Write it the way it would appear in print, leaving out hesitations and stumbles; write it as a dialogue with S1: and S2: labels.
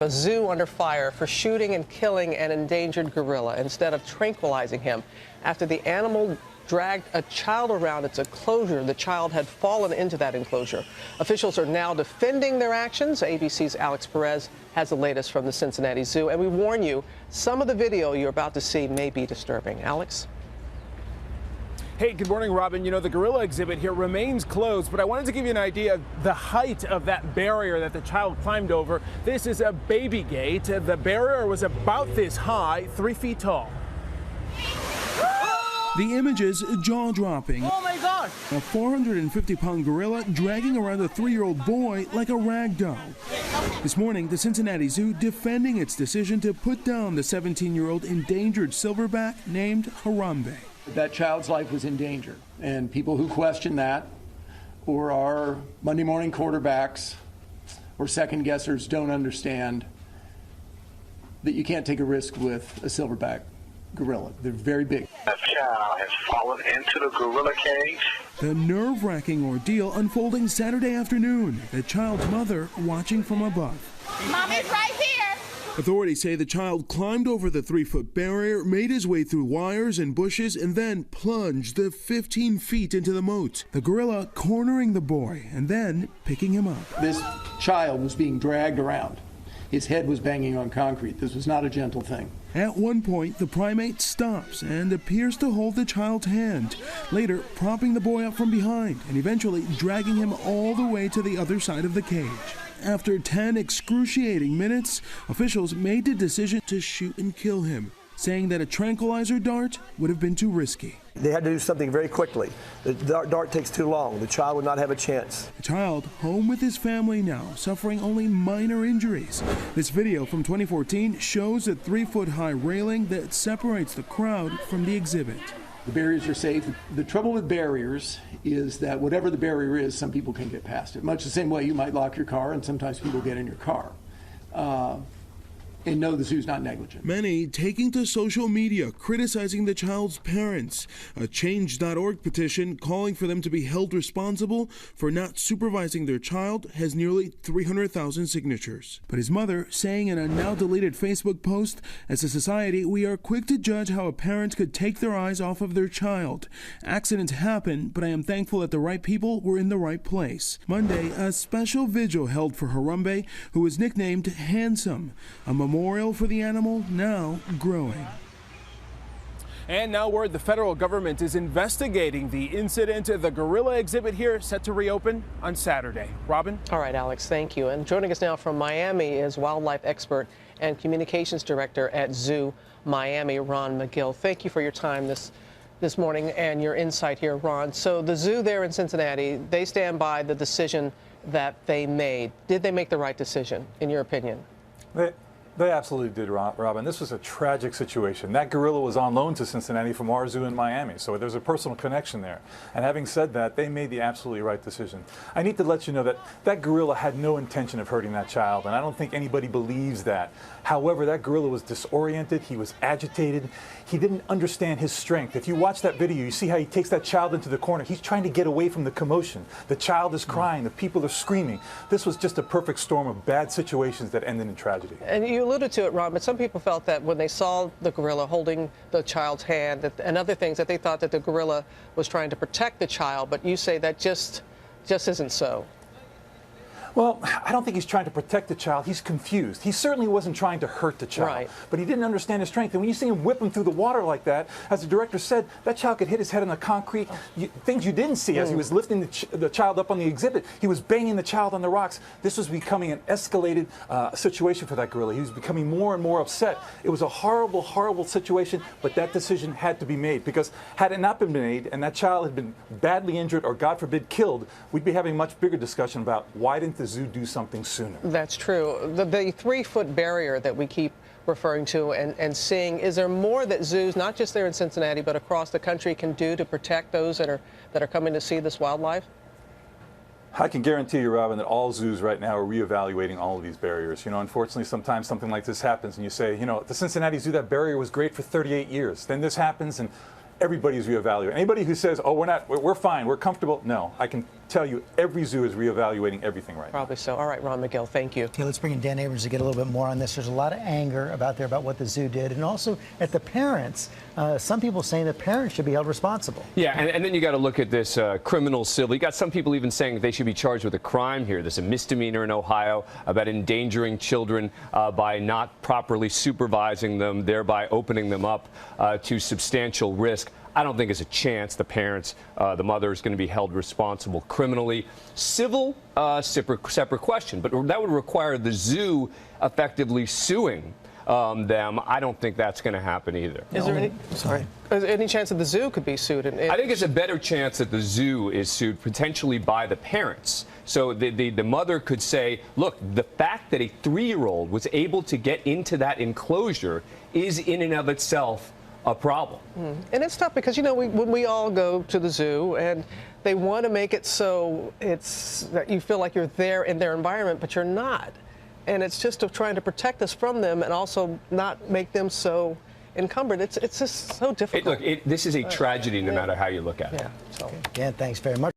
S1: A zoo under fire for shooting and killing an endangered gorilla instead of tranquilizing him. After the animal dragged a child around its enclosure, the child had fallen into that enclosure. Officials are now defending their actions. ABC's Alex Perez has the latest from the Cincinnati Zoo, and we warn you, some of the video you're about to see may be disturbing. Alex?
S2: Hey, good morning, Robin. You know, the gorilla exhibit here remains closed, but I wanted to give you an idea of the height of that barrier that the child climbed over. This is a baby gate. The barrier was about this high, 3 feet tall.
S3: The images jaw-dropping.
S2: Oh my God!
S3: A 450-pound gorilla dragging around a 3-year-old boy like a rag doll. This morning, the Cincinnati Zoo defending its decision to put down the 17-year-old endangered silverback named Harambe.
S4: That child's life was in danger, and people who question that or are Monday morning quarterbacks or second guessers don't understand that you can't take a risk with a silverback gorilla. They're very big.
S5: A child has fallen into the gorilla cage.
S3: The nerve-wracking ordeal unfolding Saturday afternoon, the child's mother watching from above.
S6: Mommy's right here.
S3: Authorities say the child climbed over the 3-foot barrier, made his way through wires and bushes, and then plunged the 15 feet into the moat. The gorilla cornering the boy and then picking him up.
S4: This child was being dragged around. His head was banging on concrete. This was not a gentle thing.
S3: At one point, the primate stops and appears to hold the child's hand, later propping the boy up from behind and eventually dragging him all the way to the other side of the cage. After 10 excruciating minutes, officials made the decision to shoot and kill him, saying that a tranquilizer dart would have been too risky.
S7: They had to do something very quickly. The dart takes too long. The child would not have a chance.
S3: The child home with his family now, suffering only minor injuries. This video from 2014 shows a 3-foot-high railing that separates the crowd from the exhibit.
S4: The barriers are safe. The trouble with barriers is that whatever the barrier is, some people can get past it. Much the same way you might lock your car and sometimes people get in your car. And no, the zoo's not negligent.
S3: Many taking to social media criticizing the child's parents. A Change.org petition calling for them to be held responsible for not supervising their child has nearly 300,000 signatures. But his mother saying in a now deleted Facebook post, as a society, we are quick to judge how a parent could take their eyes off of their child. Accidents happen, but I am thankful that the right people were in the right place. Monday, a special vigil held for Harambe, who was nicknamed Handsome. A memorial for the animal now growing.
S2: And now word the federal government is investigating the incident. The gorilla exhibit here set to reopen on Saturday. Robin?
S1: All right, Alex, thank you. And joining us now from Miami is wildlife expert and communications director at Zoo Miami, Ron McGill. Thank you for your time this morning and your insight here, Ron. So the zoo there in Cincinnati, they stand by the decision that they made. Did they make the right decision, in your opinion?
S8: They absolutely did, Robin. This was a tragic situation. That gorilla was on loan to Cincinnati from our zoo in Miami, so there's a personal connection there. And having said that, they made the absolutely right decision. I need to let you know that that gorilla had no intention of hurting that child, and I don't think anybody believes that. However, that gorilla was disoriented, he was agitated, he didn't understand his strength. If you watch that video, you see how he takes that child into the corner. He's trying to get away from the commotion. The child is crying, the people are screaming. This was just a perfect storm of bad situations that ended in tragedy.
S1: And you alluded to it, Ron, but some people felt that when they saw the gorilla holding the child's hand and other things, that they thought that the gorilla was trying to protect the child, but you say that just isn't so.
S8: Well, I don't think he's trying to protect the child. He's confused. He certainly wasn't trying to hurt the child,
S1: right,
S8: but he didn't understand his strength. And when you see him whip him through the water like that, as the director said, that child could hit his head on the concrete. Things you didn't see as he was lifting the child up on the exhibit. He was banging the child on the rocks. This was becoming an escalated situation for that gorilla. He was becoming more and more upset. It was a horrible, horrible situation, but that decision had to be made, because had it not been made and that child had been badly injured or, God forbid, killed, we'd be having a much bigger discussion about why didn't the zoo do something sooner.
S1: That's true. The 3-foot barrier that we keep referring to and seeing, is there more that zoos, not just there in Cincinnati, but across the country, can do to protect those that are coming to see this wildlife?
S8: I can guarantee you, Robin, that all zoos right now are reevaluating all of these barriers. You know, unfortunately, sometimes something like this happens and you say, you know, at the Cincinnati Zoo, that barrier was great for 38 years. Then this happens and everybody's reevaluating. Anybody who says, oh, we're fine, we're comfortable, no, I can tell you every zoo is reevaluating everything right now.
S1: Probably so. All right, Ron McGill, thank you.
S6: Okay, let's bring in Dan Abrams to get a little bit more on this. There's a lot of anger about what the zoo did, and also at the parents. Some people saying the parents should be held responsible.
S9: Yeah, and then you got to look at this criminal civil. You got some people even saying that they should be charged with a crime here. There's a misdemeanor in Ohio about endangering children by not properly supervising them, thereby opening them up to substantial risk. I don't think it's a chance the parents, the mother is going to be held responsible criminally. Civil, separate question, but that would require the zoo effectively suing them. I don't think that's going to happen either.
S1: Is there any chance that the zoo could be sued?
S9: I think it's a better chance that the zoo is sued potentially by the parents. So the mother could say, look, the fact that a 3-year-old was able to get into that enclosure is in and of itself a problem.
S1: And it's tough because, you know, when we all go to the zoo and they want to make it so it's that you feel like you're there in their environment, but you're not. And it's just of trying to protect us from them and also not make them so encumbered. It's just so difficult.
S9: Look, this is a tragedy no matter how you look at it.
S1: Yeah. So.
S6: Dan, thanks very much.